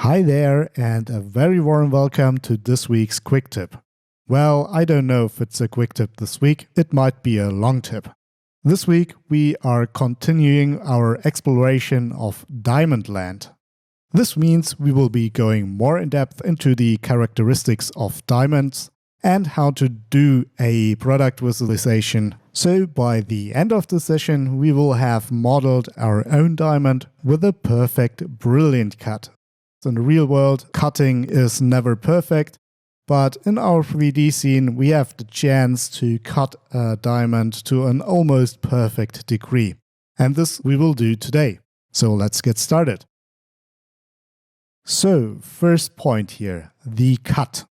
Hi there, and a very warm welcome to this week's quick tip. Well, I don't know if it's a quick tip this week, it might be a long tip. This week we are continuing our exploration of Diamond Land. This means we will be going more in depth into the characteristics of diamonds and how to do a product visualization. So by the end of the session we will have modeled our own diamond with a perfect, brilliant cut. In the real world, cutting is never perfect, but in our 3D scene we have the chance to cut a diamond to an almost perfect degree. And this we will do today. So let's get started. So, first point here, the cut.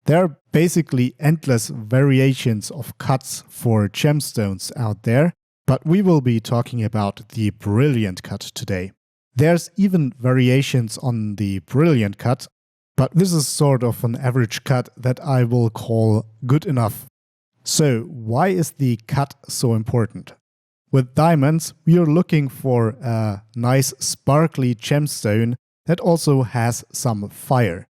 There are basically endless variations of cuts for gemstones out there, but we will be talking about the brilliant cut today. There's even variations on the brilliant cut, but this is sort of an average cut that I will call good enough. So why is the cut so important? With diamonds, we are looking for a nice sparkly gemstone that also has some fire.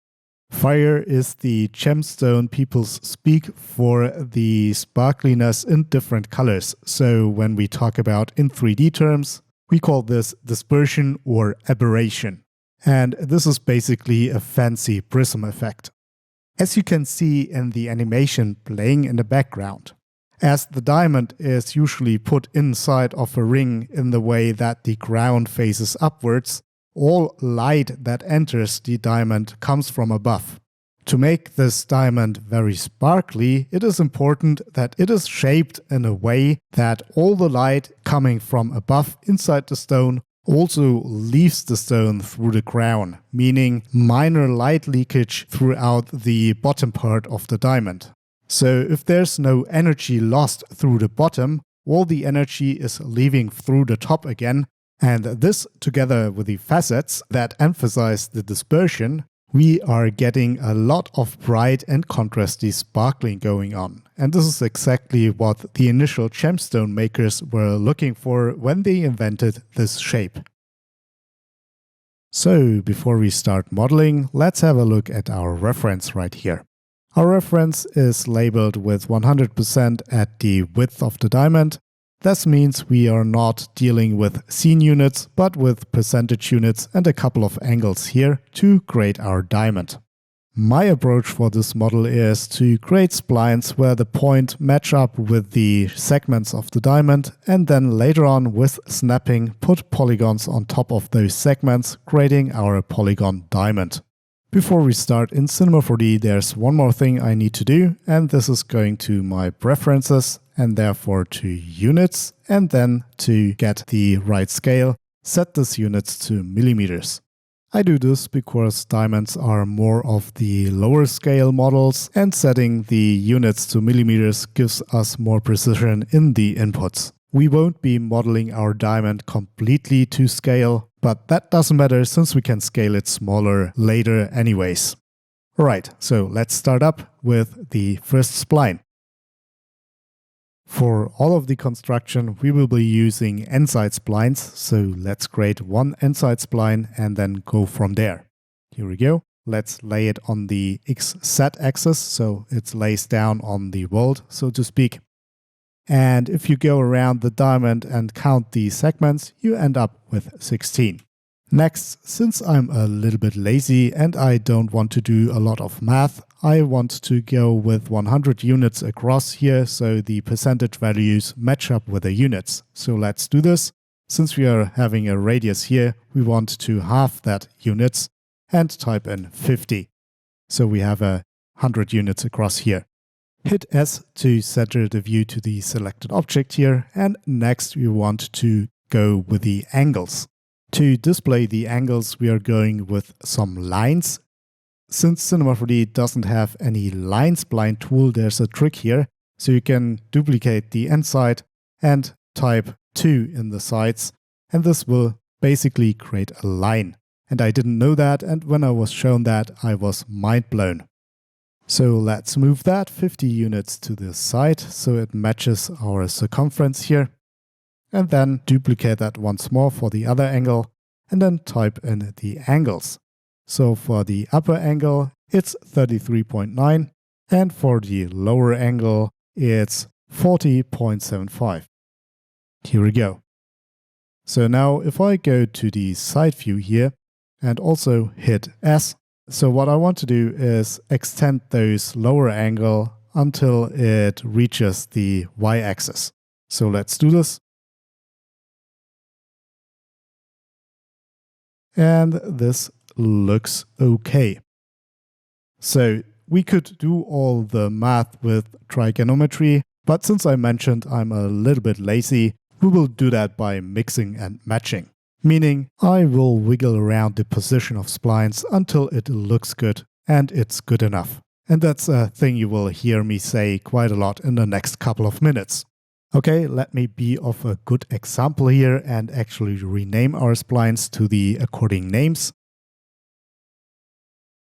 Fire is the gemstone people speak for the sparkliness in different colors. So when we talk about in 3D terms, we call this dispersion or aberration. And this is basically a fancy prism effect. As you can see in the animation playing in the background, as the diamond is usually put inside of a ring in the way that the ground faces upwards, all light that enters the diamond comes from above. To make this diamond very sparkly, it is important that it is shaped in a way that all the light coming from above inside the stone also leaves the stone through the crown, meaning minor light leakage throughout the bottom part of the diamond. So if there's no energy lost through the bottom, all the energy is leaving through the top again, and this together with the facets that emphasize the dispersion, we are getting a lot of bright and contrasty sparkling going on. And this is exactly what the initial gemstone makers were looking for when they invented this shape. So before we start modeling, let's have a look at our reference right here. Our reference is labeled with 100% at the width of the diamond. This means we are not dealing with scene units, but with percentage units and a couple of angles here to create our diamond. My approach for this model is to create splines where the point match up with the segments of the diamond, and then later on with snapping put polygons on top of those segments, creating our polygon diamond. Before we start in Cinema 4D, there's one more thing I need to do, and this is going to my preferences and therefore to units, and then to get the right scale, set this units to millimeters. I do this because diamonds are more of the lower scale models, and setting the units to millimeters gives us more precision in the inputs. We won't be modeling our diamond completely to scale, but that doesn't matter since we can scale it smaller later anyways. Alright, so let's start up with the first spline. For all of the construction we will be using n-side splines, so let's create one n-side spline and then go from there. Here we go. Let's lay it on the XZ axis, so it lays down on the world, so to speak. And if you go around the diamond and count the segments, you end up with 16. Next, since I'm a little bit lazy and I don't want to do a lot of math, I want to go with 100 units across here so the percentage values match up with the units. So let's do this. Since we are having a radius here, we want to halve that units and type in 50. So we have 100 units across here. Hit S to center the view to the selected object here, and next we want to go with the angles. To display the angles we are going with some lines. Since Cinema 4D doesn't have any line spline tool, there's a trick here. So you can duplicate the end side and type 2 in the sides, and this will basically create a line. And I didn't know that, and when I was shown that I was mind blown. So let's move that 50 units to the side so it matches our circumference here. And then duplicate that once more for the other angle. and then type in the angles. So for the upper angle, it's 33.9, and for the lower angle, it's 40.75. Here we go. So now if I go to the side view here and also hit S, so what I want to do is extend those lower angle until it reaches the y-axis. So let's do this. And this looks okay. So we could do all the math with trigonometry, but since I mentioned I'm a little bit lazy, we will do that by mixing and matching. Meaning I will wiggle around the position of splines until it looks good and it's good enough. And that's a thing you will hear me say quite a lot in the next couple of minutes. Okay, let me be of a good example here and actually rename our splines to the according names.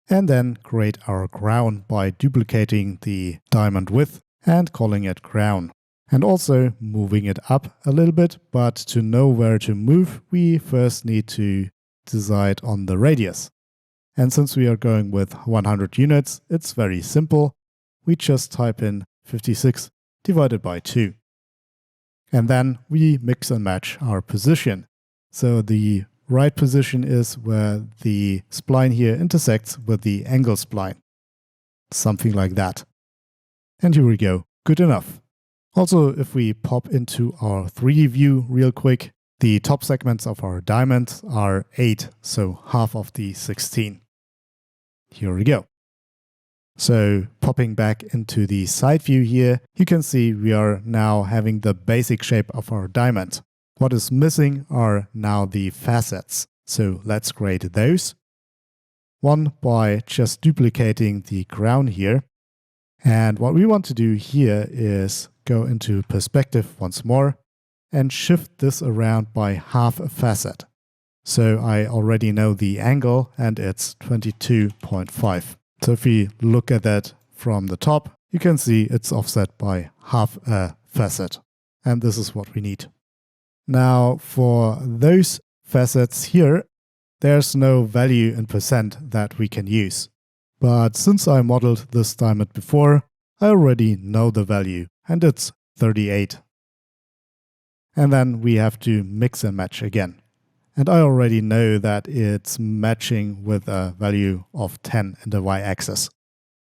And then create our crown by duplicating the diamond width and calling it crown. And also moving it up a little bit, but to know where to move, we first need to decide on the radius. And since we are going with 100 units, it's very simple. We just type in 56 divided by 2. And then we mix and match our position. So the right position is where the spline here intersects with the angle spline. Something like that. And here we go. Good enough. Also, if we pop into our 3D view real quick, the top segments of our diamond are 8, so half of the 16. Here we go. So popping back into the side view here, you can see we are now having the basic shape of our diamond. What is missing are now the facets. So let's create those. One by just duplicating the crown here. And what we want to do here is go into perspective once more and shift this around by half a facet. So I already know the angle and it's 22.5. So if we look at that from the top, you can see it's offset by half a facet. And this is what we need. Now for those facets here, there's no value in percent that we can use. But since I modeled this diamond before, I already know the value, and it's 38. And then we have to mix and match again. And I already know that it's matching with a value of 10 in the y-axis.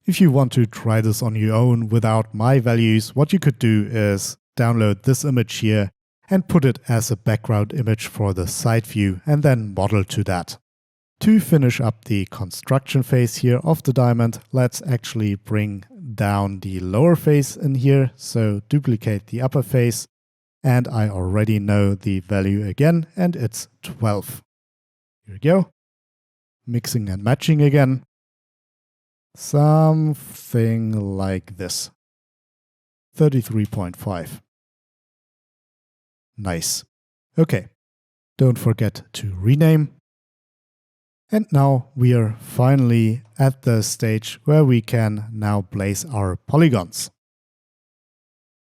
If you want to try this on your own without my values, what you could do is download this image here and put it as a background image for the side view and then model to that. To finish up the construction phase here of the diamond, let's actually bring down the lower face in here. So duplicate the upper face, and I already know the value again, and it's 12. Here we go. Mixing and matching again. Something like this. 33.5. Nice. Okay. Don't forget to rename. And now we are finally at the stage where we can now place our polygons.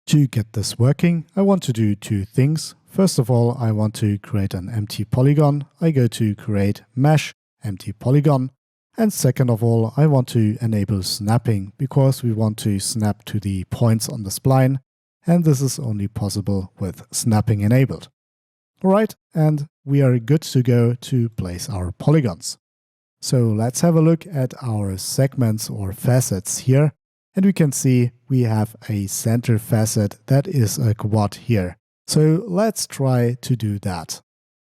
To get this working, I want to do two things. First of all, I want to create an empty polygon. I go to create mesh, empty polygon. And second of all, I want to enable snapping because we want to snap to the points on the spline. And this is only possible with snapping enabled. Alright, and we are good to go to place our polygons. So let's have a look at our segments or facets here. And we can see we have a center facet that is a quad here. So let's try to do that.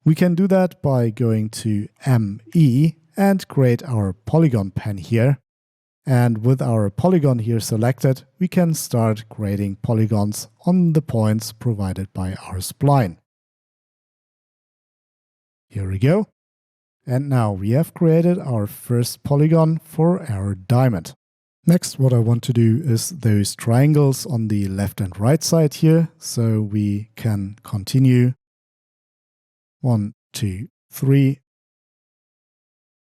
We can do that by going to ME and create our polygon pen here. And with our polygon here selected, we can start creating polygons on the points provided by our spline. Here we go. And now we have created our first polygon for our diamond. Next, what I want to do is those triangles on the left and right side here. So we can continue. 1, 2, 3.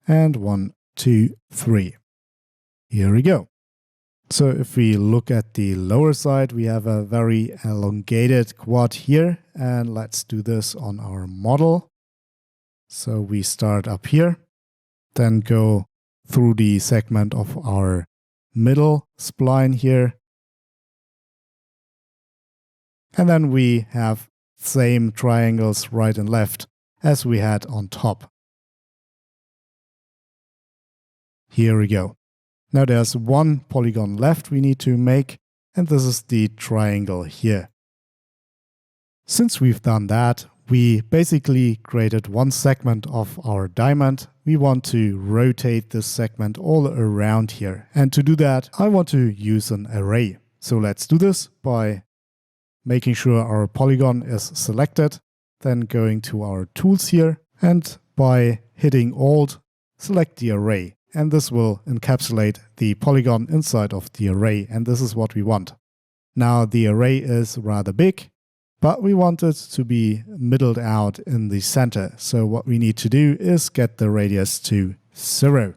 And 1, 2, 3. Here we go. So if we look at the lower side, we have a very elongated quad here. And let's do this on our model. So we start up here, then go through the segment of our middle spline here. And then we have same triangles right and left as we had on top. Here we go. Now there's one polygon left we need to make, and this is the triangle here. Since we've done that, we basically created one segment of our diamond. We want to rotate this segment all around here. And to do that, I want to use an array. So let's do this by making sure our polygon is selected, then going to our tools here, and by hitting Alt, select the array. And this will encapsulate the polygon inside of the array, and this is what we want. Now the array is rather big, but we want it to be middled out in the center. So what we need to do is get the radius to 0.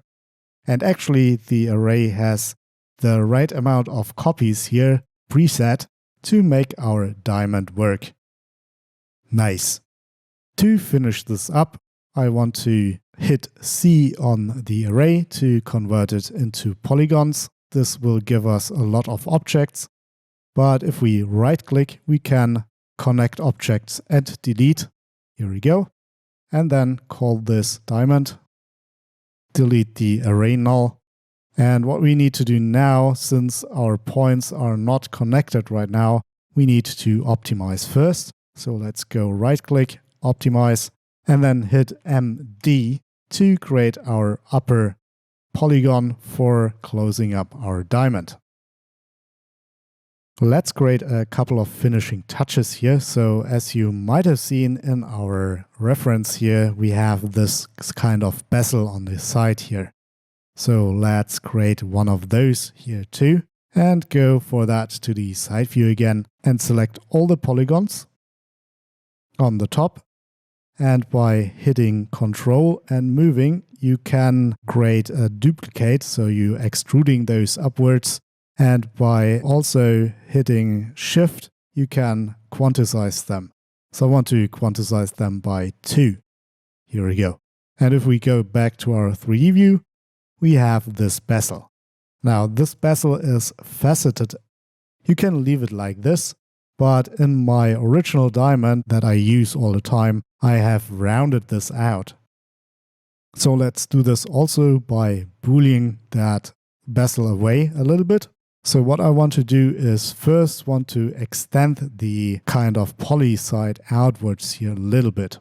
And actually the array has the right amount of copies here preset to make our diamond work. Nice. To finish this up, I want to hit C on the array to convert it into polygons. This will give us a lot of objects, but if we right click, we can connect objects and delete. Here we go. And then call this diamond. Delete the array null. And what we need to do now, since our points are not connected right now, we need to optimize first. So let's go right click, optimize, and then hit MD to create our upper polygon for closing up our diamond. Let's create a couple of finishing touches here. So as you might have seen in our reference here, we have this kind of bezel on the side here. So let's create one of those here too, and go for that to the side view again and select all the polygons on the top. And by hitting Ctrl and moving, you can create a duplicate, so you extruding those upwards. And by also hitting Shift, you can quantize them. So I want to quantize them by 2. Here we go. And if we go back to our 3D view, we have this bezel. Now this bezel is faceted. You can leave it like this, but in my original diamond that I use all the time, I have rounded this out. So let's do this also by boolean that bezel away a little bit. So what I want to do is first want to extend the kind of poly side outwards here a little bit.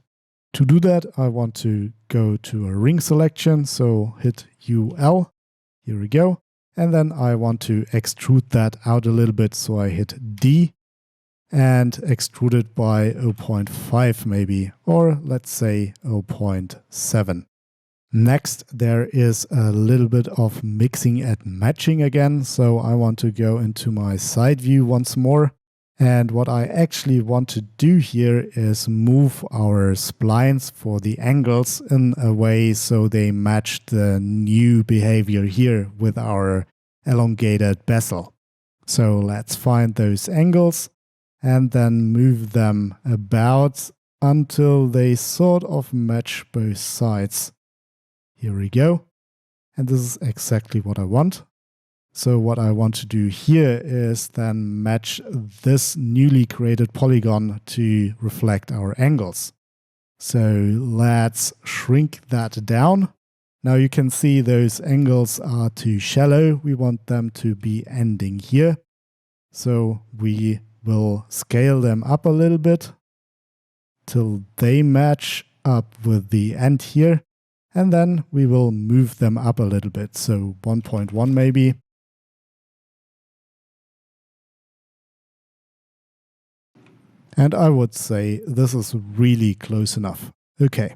To do that, I want to go to a ring selection, so hit UL, here we go. And then I want to extrude that out a little bit, so I hit D and extrude it by 0.5 maybe, or let's say 0.7. Next, there is a little bit of mixing and matching again, so I want to go into my side view once more. And what I actually want to do here is move our splines for the angles in a way so they match the new behavior here with our elongated bezel. So let's find those angles and then move them about until they sort of match both sides. Here we go. And this is exactly what I want. So what I want to do here is then match this newly created polygon to reflect our angles. So let's shrink that down. Now you can see those angles are too shallow. We want them to be ending here. So we will scale them up a little bit till they match up with the end here. And then we will move them up a little bit, so 1.1 maybe. And I would say this is really close enough. Okay,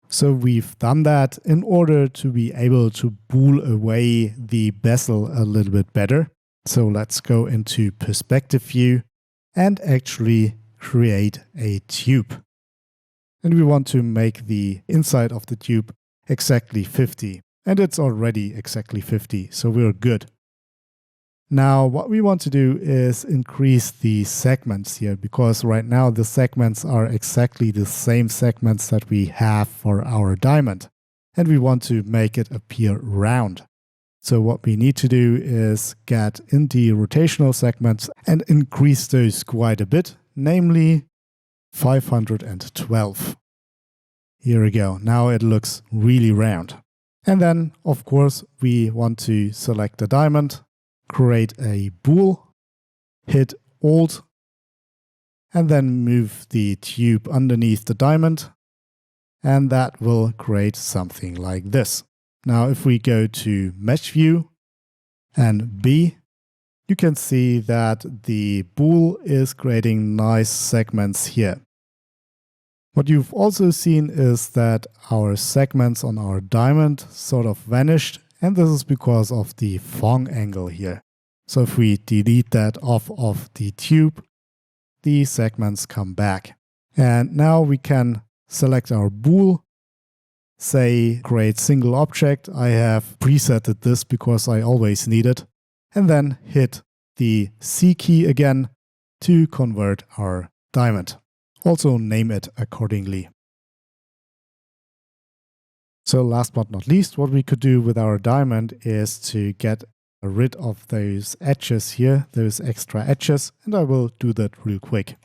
so we've done that in order to be able to bool away the bezel a little bit better. So let's go into perspective view and actually create a tube. And we want to make the inside of the tube exactly 50, and it's already exactly 50, so we're good. Now what we want to do is increase the segments here, because right now the segments are exactly the same segments that we have for our diamond, and we want to make it appear round. So what we need to do is get in the rotational segments and increase those quite a bit, namely 512. Here we go. Now it looks really round. And then, of course, we want to select the diamond, create a bool, hit Alt, and then move the tube underneath the diamond, and that will create something like this. Now if we go to Mesh View and B, you can see that the bool is creating nice segments here. What you've also seen is that our segments on our diamond sort of vanished, and this is because of the Phong angle here. So if we delete that off of the tube, the segments come back. And now we can select our bool, say create single object. I have presetted this because I always need it, and then hit the C key again to convert our diamond. Also name it accordingly. So last but not least, what we could do with our diamond is to get rid of those edges here, those extra edges, and I will do that real quick.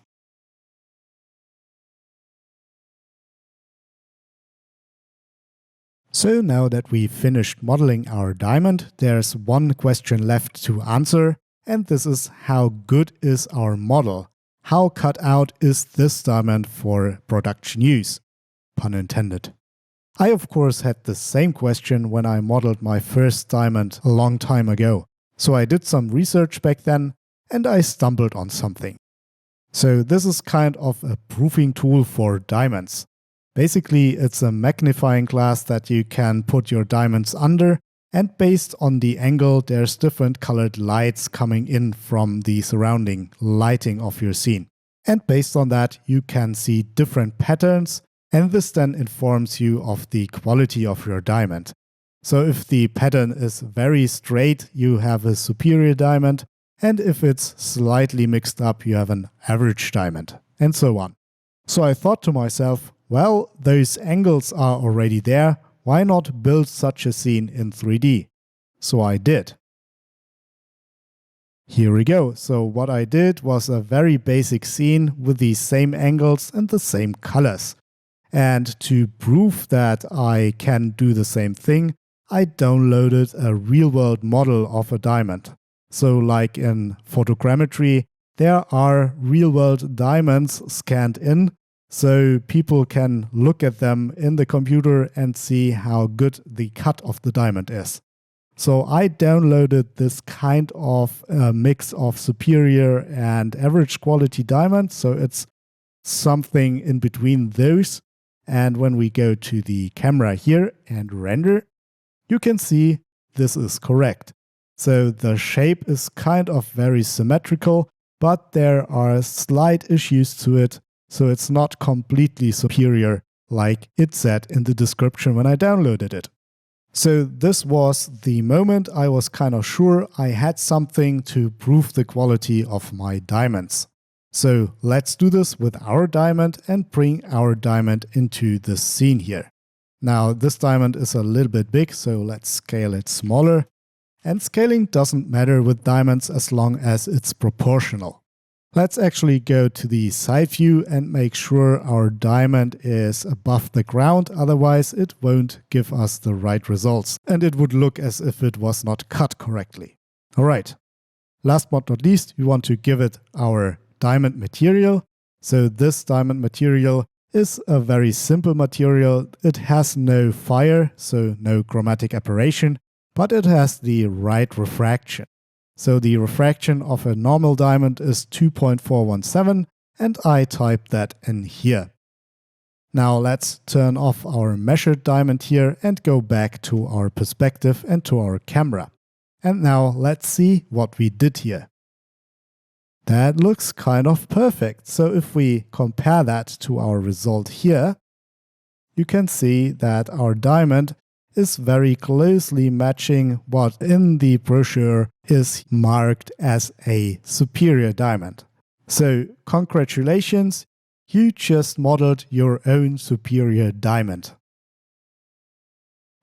So now that we've finished modeling our diamond, there's one question left to answer, and this is: how good is our model? How cut out is this diamond for production use? Pun intended. I of course had the same question when I modeled my first diamond a long time ago. So I did some research back then and I stumbled on something. So this is kind of a proofing tool for diamonds. Basically it's a magnifying glass that you can put your diamonds under, and based on the angle there's different colored lights coming in from the surrounding lighting of your scene. And based on that you can see different patterns, and this then informs you of the quality of your diamond. So if the pattern is very straight, you have a superior diamond, and if it's slightly mixed up, you have an average diamond, and so on. So I thought to myself, well, those angles are already there, why not build such a scene in 3D? So I did. Here we go. So what I did was a very basic scene with the same angles and the same colors. And to prove that I can do the same thing, I downloaded a real-world model of a diamond. So like in photogrammetry, there are real-world diamonds scanned in, so people can look at them in the computer and see how good the cut of the diamond is. So I downloaded this kind of mix of superior and average quality diamonds, so it's something in between those. And when we go to the camera here and render, you can see this is correct. So the shape is kind of very symmetrical, but there are slight issues to it, so it's not completely superior like it said in the description when I downloaded it. So this was the moment I was kind of sure I had something to prove the quality of my diamonds. So let's do this with our diamond and bring our diamond into this scene here. Now this diamond is a little bit big, so let's scale it smaller. And scaling doesn't matter with diamonds as long as it's proportional. Let's actually go to the side view and make sure our diamond is above the ground, otherwise it won't give us the right results and it would look as if it was not cut correctly. Alright, last but not least, we want to give it our diamond material. So this diamond material is a very simple material. It has no fire, so no chromatic aberration, but it has the right refraction. So the refraction of a normal diamond is 2.417, and I type that in here. Now let's turn off our measured diamond here and go back to our perspective and to our camera. And now let's see what we did here. That looks kind of perfect. So if we compare that to our result here, you can see that our diamond is very closely matching what in the brochure is marked as a superior diamond. So congratulations, you just modeled your own superior diamond.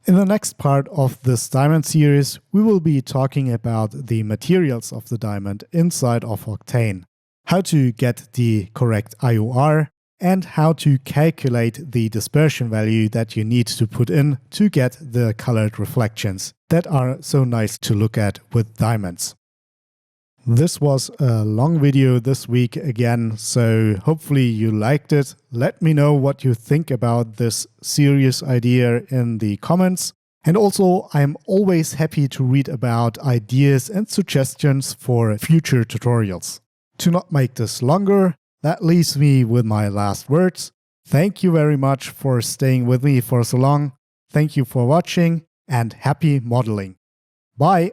In the next part of this diamond series, we will be talking about the materials of the diamond inside of Octane, how to get the correct IOR, and how to calculate the dispersion value that you need to put in to get the colored reflections that are so nice to look at with diamonds. This was a long video this week again, so hopefully you liked it. Let me know what you think about this serious idea in the comments. And also, I'm always happy to read about ideas and suggestions for future tutorials. To not make this longer, that leaves me with my last words. Thank you very much for staying with me for so long. Thank you for watching and happy modeling. Bye!